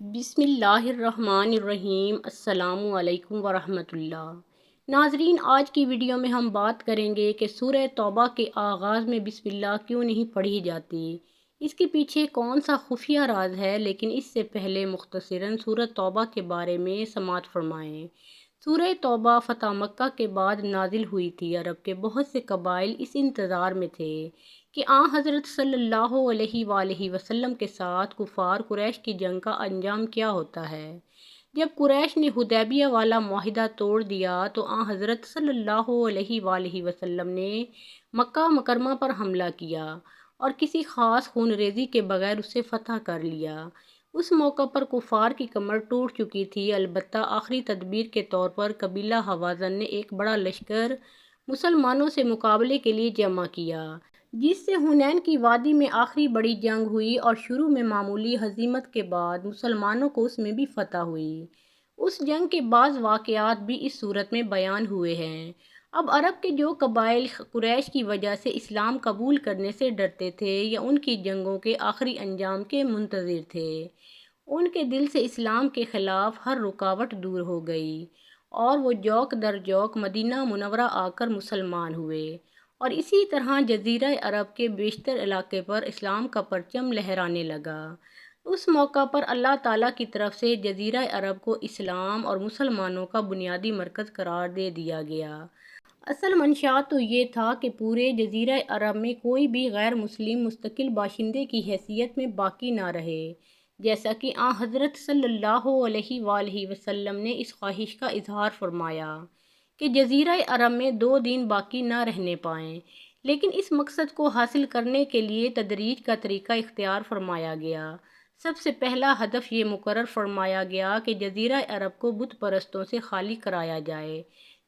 بسم اللہ الرحمن الرحیم۔ السلام علیکم ورحمۃ اللہ۔ ناظرین، آج کی ویڈیو میں ہم بات کریں گے کہ سورہ توبہ کے آغاز میں بسم اللہ کیوں نہیں پڑھی جاتی، اس کے پیچھے کون سا خفیہ راز ہے۔ لیکن اس سے پہلے مختصراً سورہ توبہ کے بارے میں سماعت فرمائیں۔ سورہ توبہ فتح مکہ کے بعد نازل ہوئی تھی۔ عرب کے بہت سے قبائل اس انتظار میں تھے کہ حضرت صلی اللہ علیہ وآلہ وسلم کے ساتھ کفار قریش کی جنگ کا انجام کیا ہوتا ہے۔ جب قریش نے حدیبیہ والا معاہدہ توڑ دیا تو حضرت صلی اللہ علیہ وآلہ وسلم نے مکہ مکرمہ پر حملہ کیا اور کسی خاص خون ریزی کے بغیر اسے فتح کر لیا۔ اس موقع پر کفار کی کمر ٹوٹ چکی تھی، البتہ آخری تدبیر کے طور پر قبیلہ ہوازن نے ایک بڑا لشکر مسلمانوں سے مقابلے کے لیے جمع کیا، جس سے حنین کی وادی میں آخری بڑی جنگ ہوئی اور شروع میں معمولی ہزیمت کے بعد مسلمانوں کو اس میں بھی فتح ہوئی۔ اس جنگ کے بعض واقعات بھی اس صورت میں بیان ہوئے ہیں۔ اب عرب کے جو قبائل قریش کی وجہ سے اسلام قبول کرنے سے ڈرتے تھے یا ان کی جنگوں کے آخری انجام کے منتظر تھے، ان کے دل سے اسلام کے خلاف ہر رکاوٹ دور ہو گئی اور وہ جوک در جوک مدینہ منورہ آ کر مسلمان ہوئے، اور اسی طرح جزیرہ عرب کے بیشتر علاقے پر اسلام کا پرچم لہرانے لگا۔ اس موقع پر اللہ تعالیٰ کی طرف سے جزیرہ عرب کو اسلام اور مسلمانوں کا بنیادی مرکز قرار دے دیا گیا۔ اصل منشا تو یہ تھا کہ پورے جزیرہ عرب میں کوئی بھی غیر مسلم مستقل باشندے کی حیثیت میں باقی نہ رہے، جیسا کہ حضرت صلی اللہ علیہ وآلہ وسلم نے اس خواہش کا اظہار فرمایا کہ جزیرہ عرب میں 2 دن باقی نہ رہنے پائیں۔ لیکن اس مقصد کو حاصل کرنے کے لیے تدریج کا طریقہ اختیار فرمایا گیا۔ سب سے پہلا ہدف یہ مقرر فرمایا گیا کہ جزیرہ عرب کو بت پرستوں سے خالی کرایا جائے۔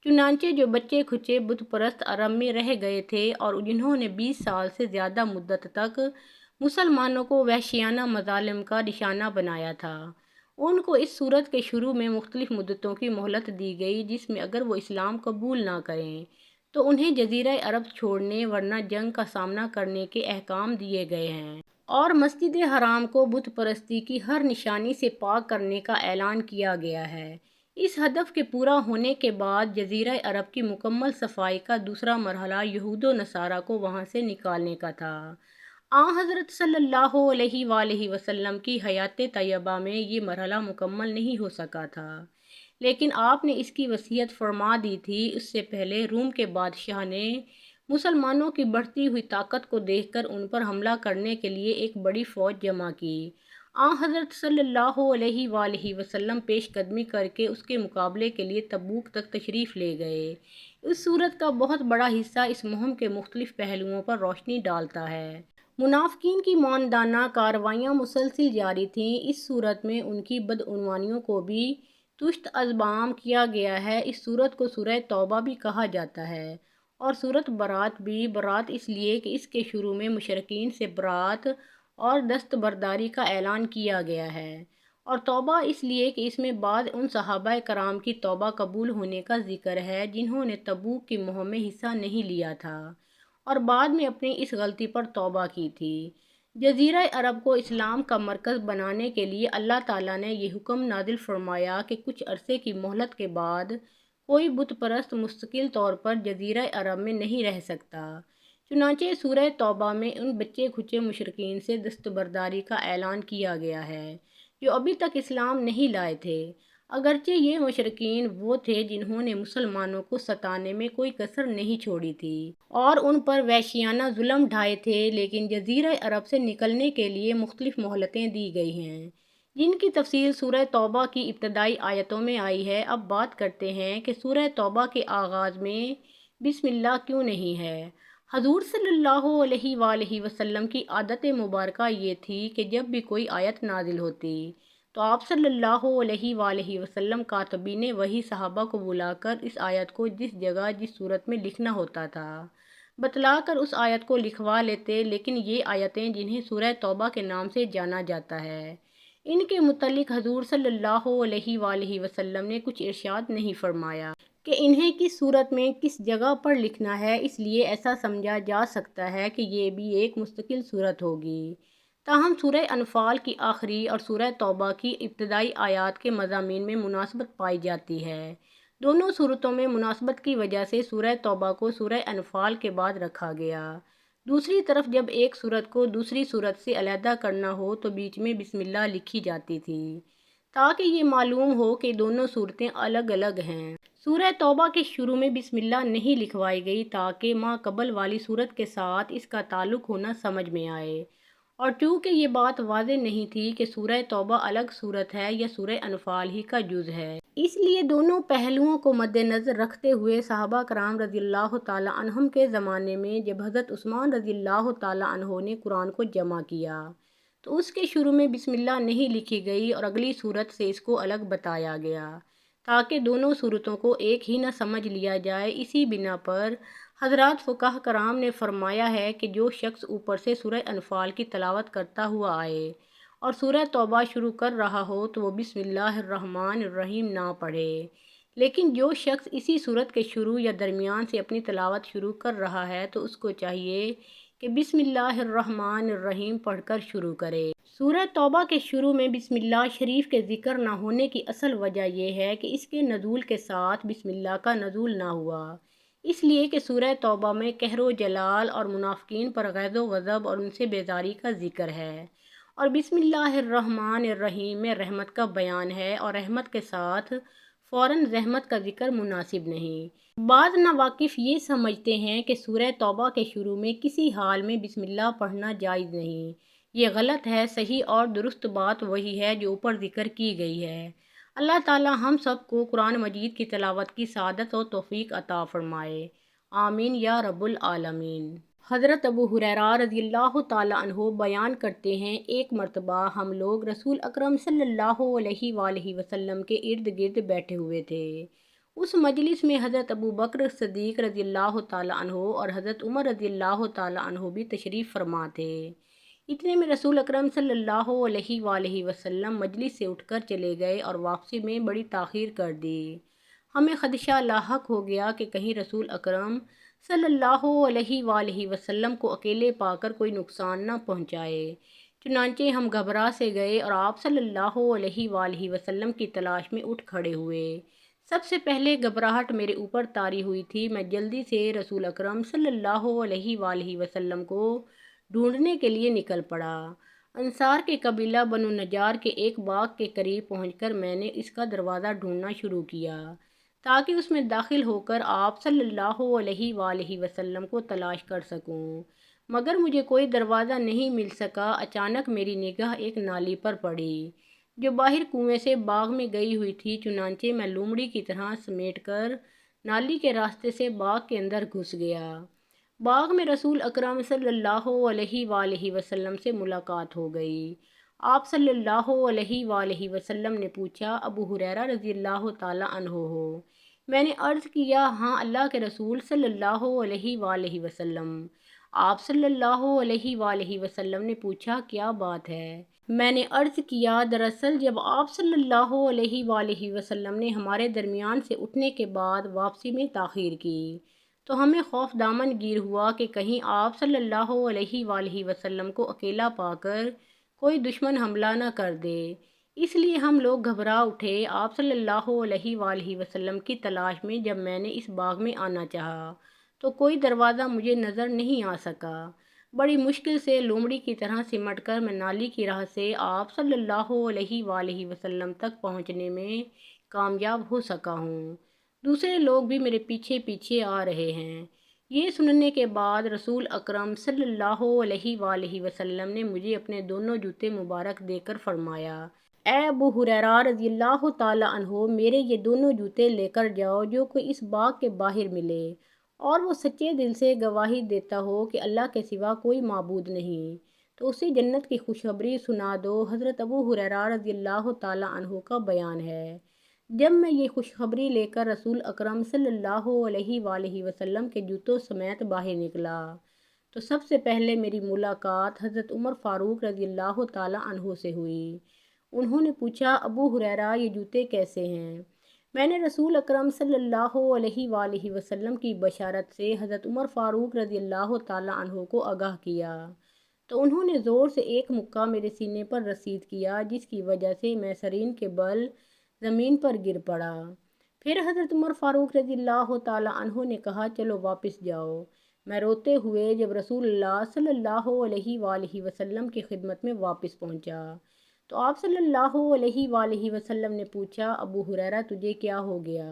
چنانچہ جو بچے کھچے بت پرست عرب میں رہ گئے تھے اور جنہوں نے 20 سال سے زیادہ مدت تک مسلمانوں کو وحشیانہ مظالم کا نشانہ بنایا تھا، ان کو اس سورت کے شروع میں مختلف مدتوں کی مہلت دی گئی، جس میں اگر وہ اسلام قبول نہ کریں تو انہیں جزیرہ عرب چھوڑنے ورنہ جنگ کا سامنا کرنے کے احکام دیے گئے ہیں، اور مسجد حرام کو بت پرستی کی ہر نشانی سے پاک کرنے کا اعلان کیا گیا ہے۔ اس ہدف کے پورا ہونے کے بعد جزیرہ عرب کی مکمل صفائی کا دوسرا مرحلہ یہود و نصارہ کو وہاں سے نکالنے کا تھا۔ حضرت صلی اللہ علیہ وآلہ وسلم کی حیات طیبہ میں یہ مرحلہ مکمل نہیں ہو سکا تھا، لیکن آپ نے اس کی وصیت فرما دی تھی۔ اس سے پہلے روم کے بادشاہ نے مسلمانوں کی بڑھتی ہوئی طاقت کو دیکھ کر ان پر حملہ کرنے کے لیے ایک بڑی فوج جمع کی۔ حضرت صلی اللہ علیہ وآلہ وسلم پیش قدمی کر کے اس کے مقابلے کے لیے تبوک تک تشریف لے گئے۔ اس صورت کا بہت بڑا حصہ اس مہم کے مختلف پہلوؤں پر روشنی ڈالتا ہے۔ منافقین کی ماندانہ کارروائیاں مسلسل جاری تھیں۔ اس صورت میں ان کی بدعنوانیوں کو بھی تشت ازبام کیا گیا ہے۔ اس صورت کو سورہ توبہ بھی کہا جاتا ہے اور سورۃ برات بھی۔ برات اس لیے کہ اس کے شروع میں مشرکین سے برات اور دستبرداری کا اعلان کیا گیا ہے، اور توبہ اس لیے کہ اس میں بعض ان صحابہ کرام کی توبہ قبول ہونے کا ذکر ہے جنہوں نے تبوک کی مہم میں حصہ نہیں لیا تھا اور بعد میں اپنی اس غلطی پر توبہ کی تھی۔ جزیرہ عرب کو اسلام کا مرکز بنانے کے لیے اللہ تعالیٰ نے یہ حکم نازل فرمایا کہ کچھ عرصے کی مہلت کے بعد کوئی بت پرست مستقل طور پر جزیرہ عرب میں نہیں رہ سکتا۔ چنانچہ سورہ توبہ میں ان بچے کھچے مشرکین سے دستبرداری کا اعلان کیا گیا ہے جو ابھی تک اسلام نہیں لائے تھے، اگرچہ یہ مشرکین وہ تھے جنہوں نے مسلمانوں کو ستانے میں کوئی کسر نہیں چھوڑی تھی اور ان پر وحشیانہ ظلم ڈھائے تھے، لیکن جزیرہ عرب سے نکلنے کے لیے مختلف مہلتیں دی گئی ہیں، جن کی تفصیل سورہ توبہ کی ابتدائی آیتوں میں آئی ہے۔ اب بات کرتے ہیں کہ سورہ توبہ کے آغاز میں بسم اللہ کیوں نہیں ہے۔ حضور صلی اللہ علیہ وآلہ وسلم کی عادت مبارکہ یہ تھی کہ جب بھی کوئی آیت نازل ہوتی تو آپ صلی اللہ علیہ وآلہ وسلم کاتبین وحی صحابہ کو بلا کر اس آیت کو جس جگہ جس صورت میں لکھنا ہوتا تھا بتلا کر اس آیت کو لکھوا لیتے، لیکن یہ آیتیں جنہیں سورہ توبہ کے نام سے جانا جاتا ہے، ان کے متعلق حضور صلی اللہ علیہ وآلہ وسلم نے کچھ ارشاد نہیں فرمایا کہ انہیں کس صورت میں کس جگہ پر لکھنا ہے، اس لیے ایسا سمجھا جا سکتا ہے کہ یہ بھی ایک مستقل صورت ہوگی۔ تاہم سورہ انفال کی آخری اور سورہ توبہ کی ابتدائی آیات کے مضامین میں مناسبت پائی جاتی ہے۔ دونوں صورتوں میں مناسبت کی وجہ سے سورہ توبہ کو سورہ انفال کے بعد رکھا گیا۔ دوسری طرف جب ایک سورت کو دوسری سورت سے علیحدہ کرنا ہو تو بیچ میں بسم اللہ لکھی جاتی تھی تاکہ یہ معلوم ہو کہ دونوں صورتیں الگ الگ ہیں۔ سورہ توبہ کے شروع میں بسم اللہ نہیں لکھوائی گئی تاکہ ما قبل والی سورت کے ساتھ اس کا تعلق ہونا سمجھ میں آئے، اور چونکہ یہ بات واضح نہیں تھی کہ سورہ توبہ الگ سورت ہے یا سورہ انفال ہی کا جز ہے، اس لیے دونوں پہلوؤں کو مد نظر رکھتے ہوئے صحابہ کرام رضی اللہ تعالیٰ عنہم کے زمانے میں جب حضرت عثمان رضی اللہ تعالیٰ عنہ نے قرآن کو جمع کیا تو اس کے شروع میں بسم اللہ نہیں لکھی گئی اور اگلی سورت سے اس کو الگ بتایا گیا تاکہ دونوں صورتوں کو ایک ہی نہ سمجھ لیا جائے۔ اسی بنا پر حضرات فقہ کرام نے فرمایا ہے کہ جو شخص اوپر سے سورہ انفال کی تلاوت کرتا ہوا آئے اور سورہ توبہ شروع کر رہا ہو تو وہ بسم اللہ الرحمن الرحیم نہ پڑھے، لیکن جو شخص اسی سورت کے شروع یا درمیان سے اپنی تلاوت شروع کر رہا ہے تو اس کو چاہیے کہ بسم اللہ الرحمن الرحیم پڑھ کر شروع کرے۔ سورہ توبہ کے شروع میں بسم اللہ شریف کے ذکر نہ ہونے کی اصل وجہ یہ ہے کہ اس کے نزول کے ساتھ بسم اللہ کا نزول نہ ہوا، اس لیے کہ سورہ توبہ میں قہر و جلال اور منافقین پر غیظ و غضب اور ان سے بیزاری کا ذکر ہے، اور بسم اللہ الرحمن الرحیم میں رحمت کا بیان ہے اور رحمت کے ساتھ فوراً رحمت کا ذکر مناسب نہیں۔ بعض ناواقف یہ سمجھتے ہیں کہ سورہ توبہ کے شروع میں کسی حال میں بسم اللہ پڑھنا جائز نہیں، یہ غلط ہے۔ صحیح اور درست بات وہی ہے جو اوپر ذکر کی گئی ہے۔ اللہ تعالی ہم سب کو قرآن مجید کی تلاوت کی سعادت و توفیق عطا فرمائے، آمین یا رب العالمین۔ حضرت ابو ہریرہ رضی اللہ تعالیٰ عنہ بیان کرتے ہیں، ایک مرتبہ ہم لوگ رسول اکرم صلی اللہ علیہ وآلہ وسلم کے ارد گرد بیٹھے ہوئے تھے۔ اس مجلس میں حضرت ابو بکر صدیق رضی اللہ تعالیٰ عنہ اور حضرت عمر رضی اللہ تعالیٰ عنہ بھی تشریف فرما تھے۔ اتنے میں رسول اکرم صلی اللہ علیہ وآلہ وسلم مجلس سے اٹھ کر چلے گئے اور واپسی میں بڑی تاخیر کر دی۔ ہمیں خدشہ لاحق ہو گیا کہ کہیں رسول اکرم صلی اللہ علیہ وآلہ وسلم کو اکیلے پا کر کوئی نقصان نہ پہنچائے، چنانچہ ہم گھبرا سے گئے اور آپ صلی اللہ علیہ وآلہ وسلم کی تلاش میں اٹھ کھڑے ہوئے۔ سب سے پہلے گھبراہٹ میرے اوپر طاری ہوئی تھی، میں جلدی سے رسول اکرم صلی اللہ علیہ وآلہ وسلم کو ڈھونڈنے کے لیے نکل پڑا۔ انصار کے قبیلہ بنو نجار کے ایک باغ کے قریب پہنچ کر میں نے اس کا دروازہ ڈھونڈنا شروع کیا تاکہ اس میں داخل ہو کر آپ صلی اللہ علیہ وآلہ وسلم کو تلاش کر سکوں، مگر مجھے کوئی دروازہ نہیں مل سکا۔ اچانک میری نگاہ ایک نالی پر پڑی جو باہر کنویں سے باغ میں گئی ہوئی تھی، چنانچہ میں لومڑی کی طرح سمیٹ کر نالی کے راستے سے باغ کے اندر گھس گیا۔ باغ میں رسول اکرم صلی اللہ علیہ وآلہ وسلم سے ملاقات ہو گئی۔ آپ صلی اللہ علیہ وآلہ وسلم نے پوچھا، ابو ہریرہ رضی اللہ تعالیٰ عنہ ہو؟ میں نے عرض کیا، ہاں اللہ کے رسول صلی اللہ علیہ وآلہ وسلم۔ آپ صلی اللہ علیہ وآلہ وسلم نے پوچھا، کیا بات ہے؟ میں نے عرض کیا، دراصل جب آپ صلی اللہ علیہ وآلہ وسلم نے ہمارے درمیان سے اٹھنے کے بعد واپسی میں تاخیر کی تو ہمیں خوف دامن گیر ہوا کہ کہیں آپ صلی اللہ علیہ وآلہ وسلم کو اکیلا پا کر کوئی دشمن حملہ نہ کر دے، اس لیے ہم لوگ گھبرا اٹھے۔ آپ صلی اللہ علیہ وآلہ وسلم کی تلاش میں جب میں نے اس باغ میں آنا چاہا تو کوئی دروازہ مجھے نظر نہیں آ سکا۔ بڑی مشکل سے لومڑی کی طرح سمٹ کر میں نالی کی راہ سے آپ صلی اللہ علیہ وآلہ وسلم تک پہنچنے میں کامیاب ہو سکا ہوں۔ دوسرے لوگ بھی میرے پیچھے پیچھے آ رہے ہیں۔ یہ سننے کے بعد رسول اکرم صلی اللہ علیہ وآلہ وسلم نے مجھے اپنے دونوں جوتے مبارک دے کر فرمایا، اے ابو ہریرہ رضی اللہ تعالیٰ عنہ، میرے یہ دونوں جوتے لے کر جاؤ، جو کوئی اس باغ کے باہر ملے اور وہ سچے دل سے گواہی دیتا ہو کہ اللہ کے سوا کوئی معبود نہیں تو اسے جنت کی خوشخبری سنا دو۔ حضرت ابو ہریرہ رضی اللہ تعالیٰ عنہ کا بیان ہے، جب میں یہ خوشخبری لے کر رسول اکرم صلی اللہ علیہ وآلہ وسلم کے جوتوں سمیت باہر نکلا تو سب سے پہلے میری ملاقات حضرت عمر فاروق رضی اللہ تعالیٰ عنہ سے ہوئی۔ انہوں نے پوچھا، ابو ہریرہ یہ جوتے کیسے ہیں؟ میں نے رسول اکرم صلی اللہ علیہ وآلہ وسلم کی بشارت سے حضرت عمر فاروق رضی اللہ تعالیٰ عنہ کو آگاہ کیا تو انہوں نے زور سے ایک مکہ میرے سینے پر رسید کیا، جس کی وجہ سے میں سرین کے بل زمین پر گر پڑا۔ پھر حضرت عمر فاروق رضی اللہ تعالیٰ عنہ نے کہا، چلو واپس جاؤ۔ میں روتے ہوئے جب رسول اللہ صلی اللہ علیہ وآلہ وسلم کی خدمت میں واپس پہنچا تو آپ صلی اللہ علیہ وآلہ وسلم نے پوچھا، ابو ہریرہ تجھے کیا ہو گیا؟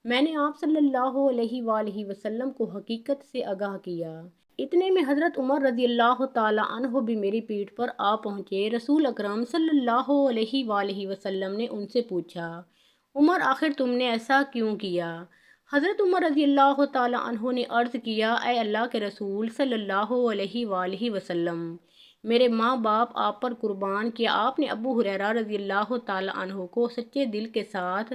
میں نے آپ صلی اللہ علیہ وآلہ وسلم کو حقیقت سے آگاہ کیا۔ اتنے میں حضرت عمر رضی اللہ تعالیٰ عنہ بھی میری پیٹھ پر آ پہنچے۔ رسول اکرم صلی اللہ علیہ وآلہ وسلم نے ان سے پوچھا، عمر آخر تم نے ایسا کیوں کیا؟ حضرت عمر رضی اللہ تعالیٰ عنہ نے عرض کیا، اے اللہ کے رسول صلی اللہ علیہ وآلہ وسلم، میرے ماں باپ آپ پر قربان، کیا آپ نے ابو ہریرہ رضی اللہ تعالیٰ عنہ کو سچے دل کے ساتھ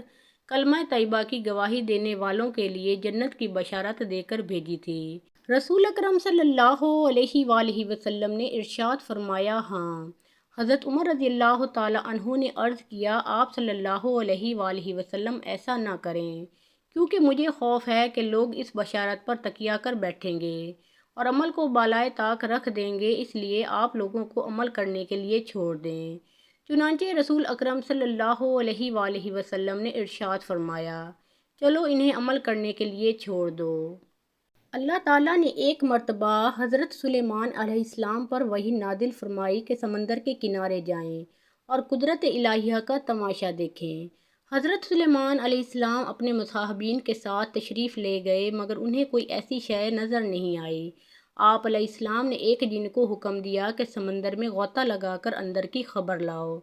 کلمہ طیبہ کی گواہی دینے والوں کے لیے جنت کی بشارت دے کر بھیجی تھی؟ رسول اکرم صلی اللہ علیہ وآلہ وسلم نے ارشاد فرمایا، ہاں۔ حضرت عمر رضی اللہ تعالیٰ عنہ نے عرض کیا، آپ صلی اللہ علیہ وآلہ وسلم ایسا نہ کریں، کیونکہ مجھے خوف ہے کہ لوگ اس بشارت پر تکیہ کر بیٹھیں گے اور عمل کو بالائے طاق رکھ دیں گے، اس لیے آپ لوگوں کو عمل کرنے کے لیے چھوڑ دیں۔ چنانچہ رسول اکرم صلی اللہ علیہ وآلہ وسلم نے ارشاد فرمایا، چلو انہیں عمل کرنے کے لیے چھوڑ دو۔ اللہ تعالیٰ نے ایک مرتبہ حضرت سلیمان علیہ السلام پر وحی نازل فرمائی کہ سمندر کے کنارے جائیں اور قدرت الہیہ کا تماشا دیکھیں۔ حضرت سلیمان علیہ السلام اپنے مصاحبین کے ساتھ تشریف لے گئے، مگر انہیں کوئی ایسی شے نظر نہیں آئی۔ آپ علیہ السلام نے ایک جن کو حکم دیا کہ سمندر میں غوطہ لگا کر اندر کی خبر لاؤ۔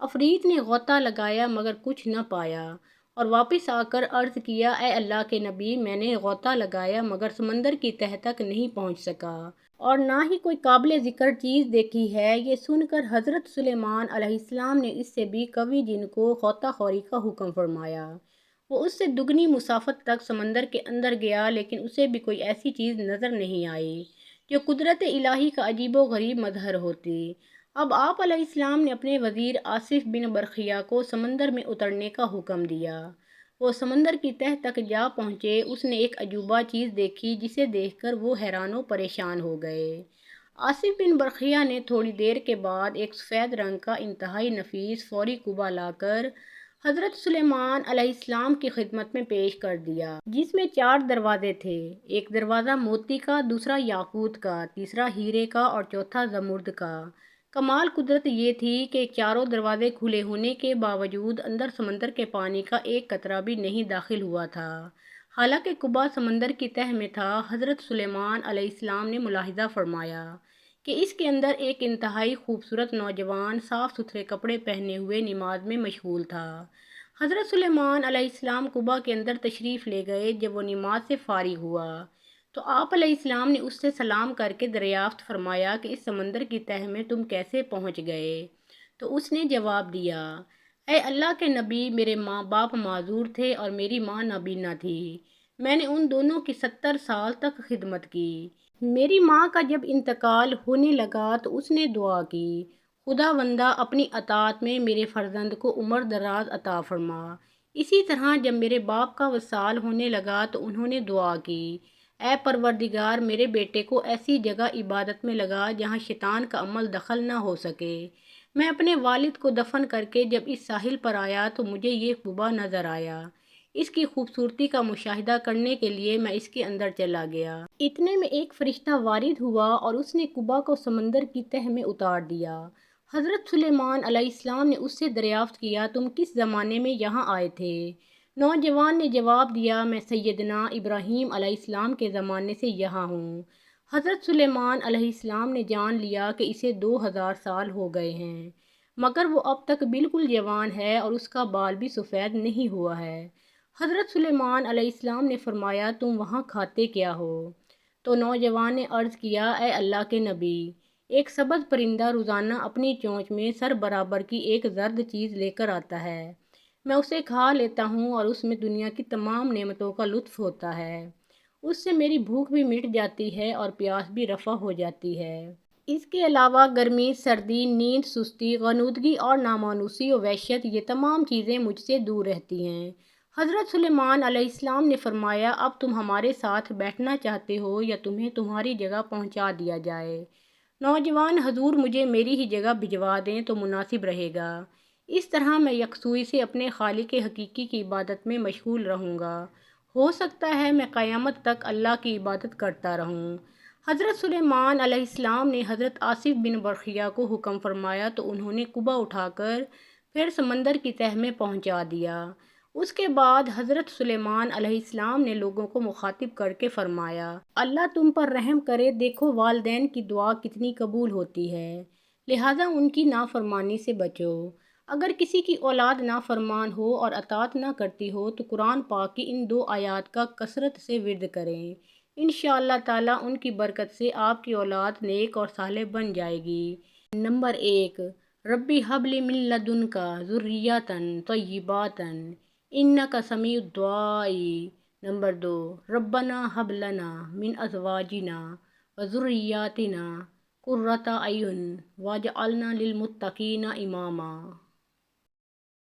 عفریت نے غوطہ لگایا مگر کچھ نہ پایا اور واپس آ کر عرض کیا، اے اللہ کے نبی، میں نے غوطہ لگایا مگر سمندر کی تہہ تک نہیں پہنچ سکا اور نہ ہی کوئی قابل ذکر چیز دیکھی ہے۔ یہ سن کر حضرت سلیمان علیہ السلام نے اس سے بھی قوی جن کو غوطہ خوری کا حکم فرمایا۔ وہ اس سے دگنی مسافت تک سمندر کے اندر گیا، لیکن اسے بھی کوئی ایسی چیز نظر نہیں آئی جو قدرت الہی کا عجیب و غریب مظہر ہوتی۔ اب آپ علیہ السلام نے اپنے وزیر آصف بن برخیہ کو سمندر میں اترنے کا حکم دیا۔ وہ سمندر کی تہہ تک جا پہنچے۔ اس نے ایک عجوبہ چیز دیکھی جسے دیکھ کر وہ حیران و پریشان ہو گئے۔ آصف بن برخیہ نے تھوڑی دیر کے بعد ایک سفید رنگ کا انتہائی نفیس فوری کبا لا کر حضرت سلیمان علیہ السلام کی خدمت میں پیش کر دیا، جس میں 4 دروازے تھے۔ ایک دروازہ موتی کا، دوسرا یاقوت کا، تیسرا ہیرے کا اور چوتھا زمرد کا۔ کمال قدرت یہ تھی کہ چاروں دروازے کھلے ہونے کے باوجود اندر سمندر کے پانی کا ایک قطرہ بھی نہیں داخل ہوا تھا۔ حالانکہ کعبہ سمندر کی تہہ میں تھا، حضرت سلیمان علیہ السلام نے ملاحظہ فرمایا کہ اس کے اندر ایک انتہائی خوبصورت نوجوان صاف ستھرے کپڑے پہنے ہوئے نماز میں مشغول تھا۔ حضرت سلیمان علیہ السلام کعبہ کے اندر تشریف لے گئے۔ جب وہ نماز سے فارغ ہوا تو آپ علیہ السلام نے اس سے سلام کر کے دریافت فرمایا کہ اس سمندر کی تہہ میں تم کیسے پہنچ گئے؟ تو اس نے جواب دیا، اے اللہ کے نبی، میرے ماں باپ معذور تھے اور میری ماں نابینا تھی۔ میں نے ان دونوں کی 70 سال تک خدمت کی۔ میری ماں کا جب انتقال ہونے لگا تو اس نے دعا کی، خداوندہ اپنی اطاعت میں میرے فرزند کو عمر دراز عطا فرما۔ اسی طرح جب میرے باپ کا وصال ہونے لگا تو انہوں نے دعا کی، اے پروردگار، میرے بیٹے کو ایسی جگہ عبادت میں لگا جہاں شیطان کا عمل دخل نہ ہو سکے۔ میں اپنے والد کو دفن کر کے جب اس ساحل پر آیا تو مجھے یہ قبہ نظر آیا۔ اس کی خوبصورتی کا مشاہدہ کرنے کے لیے میں اس کے اندر چلا گیا۔ اتنے میں ایک فرشتہ وارد ہوا اور اس نے قبہ کو سمندر کی تہہ میں اتار دیا۔ حضرت سلیمان علیہ السلام نے اس سے دریافت کیا، تم کس زمانے میں یہاں آئے تھے؟ نوجوان نے جواب دیا، میں سیدنا ابراہیم علیہ السلام کے زمانے سے یہاں ہوں۔ حضرت سلیمان علیہ السلام نے جان لیا کہ اسے 2000 سال ہو گئے ہیں، مگر وہ اب تک بالکل جوان ہے اور اس کا بال بھی سفید نہیں ہوا ہے۔ حضرت سلیمان علیہ السلام نے فرمایا، تم وہاں کھاتے کیا ہو؟ تو نوجوان نے عرض کیا، اے اللہ کے نبی، ایک سبز پرندہ روزانہ اپنی چونچ میں سر برابر کی ایک زرد چیز لے کر آتا ہے، میں اسے کھا لیتا ہوں اور اس میں دنیا کی تمام نعمتوں کا لطف ہوتا ہے۔ اس سے میری بھوک بھی مٹ جاتی ہے اور پیاس بھی رفع ہو جاتی ہے۔ اس کے علاوہ گرمی، سردی، نیند، سستی، غنودگی اور نامانوسی و وحشت، یہ تمام چیزیں مجھ سے دور رہتی ہیں۔ حضرت سلیمان علیہ السلام نے فرمایا، اب تم ہمارے ساتھ بیٹھنا چاہتے ہو یا تمہیں تمہاری جگہ پہنچا دیا جائے؟ نوجوان حضور مجھے میری ہی جگہ بھجوا دیں تو مناسب رہے گا۔ اس طرح میں یکسوئی سے اپنے خالق حقیقی کی عبادت میں مشغول رہوں گا۔ ہو سکتا ہے میں قیامت تک اللہ کی عبادت کرتا رہوں۔ حضرت سلیمان علیہ السلام نے حضرت آصف بن برخیا کو حکم فرمایا تو انہوں نے قبا اٹھا کر پھر سمندر کی تہہ میں پہنچا دیا۔ اس کے بعد حضرت سلیمان علیہ السلام نے لوگوں کو مخاطب کر کے فرمایا، اللہ تم پر رحم کرے، دیکھو والدین کی دعا کتنی قبول ہوتی ہے، لہٰذا ان کی نافرمانی سے بچو۔ اگر کسی کی اولاد نافرمان ہو اور اطاعت نہ کرتی ہو تو قرآن پاک کی ان 2 آیات کا کثرت سے ورد کریں، انشاءاللہ تعالیٰ ان کی برکت سے آپ کی اولاد نیک اور صالح بن جائے گی۔ نمبر 1، ربی حب لی من لدنک ذریۃ طیبۃ انک سمیع الدعاء۔ نمبر 2، ربنا حب لنا من ازواجنا وذریاتنا قرۃ اعین واجعلنا للمتقین اماما۔